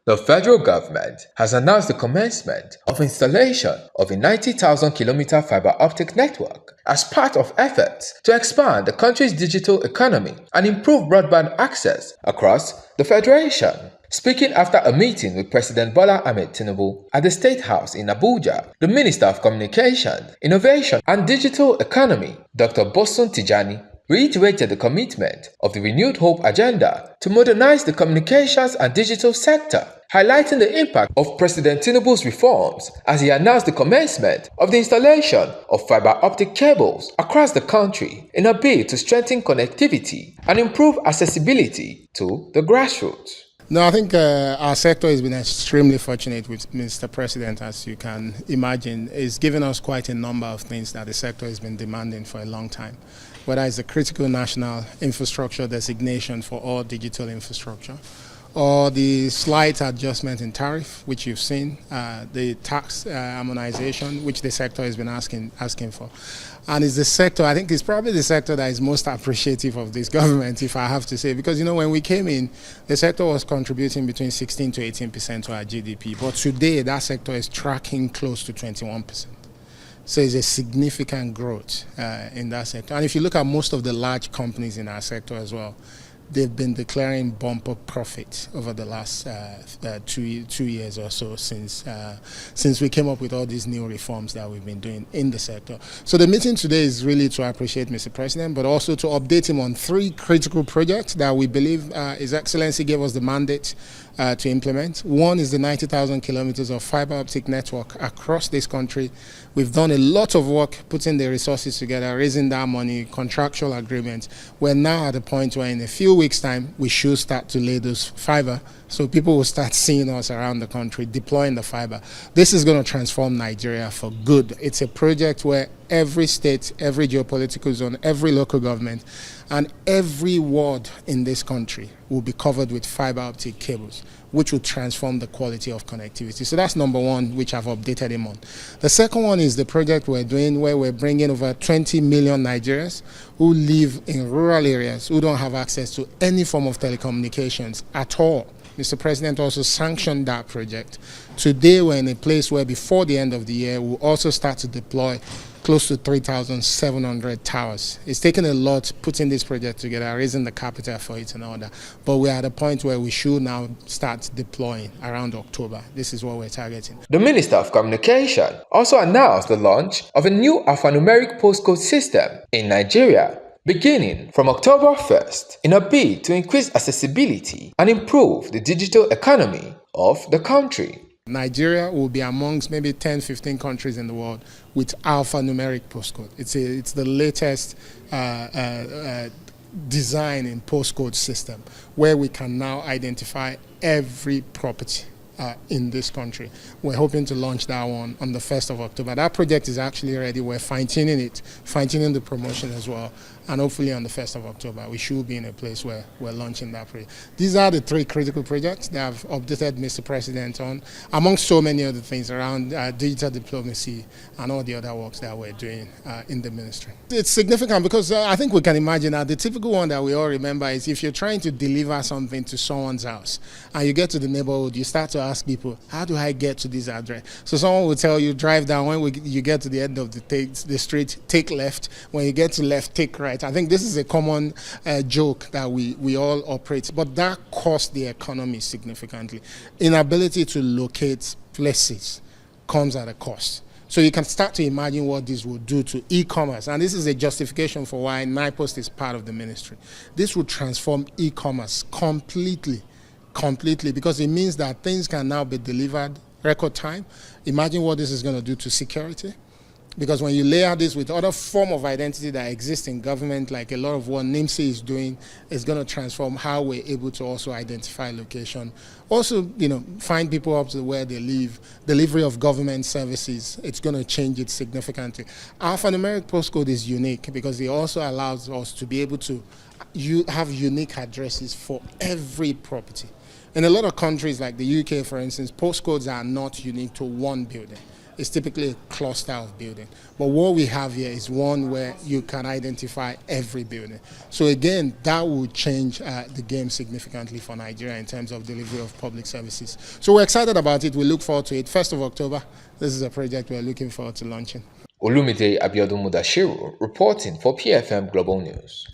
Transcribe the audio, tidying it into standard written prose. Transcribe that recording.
The federal government has announced the commencement of installation of a 90,000-kilometer fiber optic network as part of efforts to expand the country's digital economy and improve broadband access across the federation. Speaking after a meeting with President Bola Ahmed Tinubu at the State House in Abuja, the Minister of Communication, Innovation and Digital Economy, Dr. Bosun Tijani, reiterated the commitment of the Renewed Hope agenda to modernize the communications and digital sector, highlighting the impact of President Tinubu's reforms as he announced the commencement of the installation of fiber optic cables across the country in a bid to strengthen connectivity and improve accessibility to the grassroots. No, I think our sector has been extremely fortunate with Mr. President, as you can imagine. He's given us quite a number of things that the sector has been demanding for a long time, whether it's the critical national infrastructure designation for all digital infrastructure, or the slight adjustment in tariff, which you've seen, the tax harmonization, which the sector has been asking for. And it's the sector, I think it's probably the sector that is most appreciative of this government, if I have to say, because, you know, when we came in, the sector was contributing between 16 to 18% to our GDP, but today that sector is tracking close to 21%. So it's a significant growth in that sector. And if you look at most of the large companies in our sector as well, they've been declaring bumper profits over the last 2 years or so since we came up with all these new reforms that we've been doing in the sector. So the meeting today is really to appreciate Mr. President, but also to update him on 3 critical projects that we believe His Excellency gave us the mandate to implement. One is the 90,000 kilometers of fiber optic network across this country. We've done a lot of work putting the resources together, raising that money, contractual agreements. We're now at a point where in a few weeks' time, we should start to lay those fiber so people will start seeing us around the country deploying the fiber. This is going to transform Nigeria for good. It's a project where every state, every geopolitical zone, every local government, and every ward in this country will be covered with fiber optic cables, which will transform the quality of connectivity. So that's number one, which I've updated him on. The second one is the project we're doing where we're bringing over 20 million Nigerians who live in rural areas, who don't have access to any form of telecommunications at all. Mr. President also sanctioned that project. Today we're in a place where before the end of the year, we'll also start to deploy close to 3,700 towers. It's taken a lot putting this project together, raising the capital for it and all that. But we're at a point where we should now start deploying around October. This is what we're targeting. The Minister of Communication also announced the launch of a new alphanumeric postcode system in Nigeria, beginning from October 1st, in a bid to increase accessibility and improve the digital economy of the country. Nigeria will be amongst maybe 10, 15 countries in the world with alphanumeric postcode. It's the latest design in postcode system where we can now identify every property in this country. We're hoping to launch that one on the 1st of October. That project is actually ready. We're fine-tuning it, fine-tuning the promotion as well. And hopefully on the 1st of October, we should be in a place where we're launching that project. These are the 3 critical projects that I've updated Mr. President on, amongst so many other things around digital diplomacy and all the other works that we're doing in the ministry. It's significant because I think we can imagine that the typical one that we all remember is if you're trying to deliver something to someone's house and you get to the neighborhood, you start to ask people, how do I get to this address? So someone will tell you, drive down. When you get to the end of the street, take left. When you get to left, take right. I think this is a common joke that we all operate, but that costs the economy significantly. Inability to locate places comes at a cost. So you can start to imagine what this will do to e-commerce. And this is a justification for why NIPOST is part of the ministry. This will transform e-commerce completely, because it means that things can now be delivered record time. Imagine what this is going to do to security. Because when you layer this with other form of identity that exists in government, like a lot of what NIMSI is doing, is going to transform how we're able to also identify location. Also, find people up to where they live, delivery of government services, it's going to change it significantly. Alphanumeric postcode is unique because it also allows us to be able to have unique addresses for every property. In a lot of countries like the UK, for instance, postcodes are not unique to one building. It's typically a cluster of building. But what we have here is one where you can identify every building. So again, that will change the game significantly for Nigeria in terms of delivery of public services. So we're excited about it. We look forward to it. 1st of October, this is a project we're looking forward to launching. Olumide Abiodun Mudashiru reporting for PFM Global News.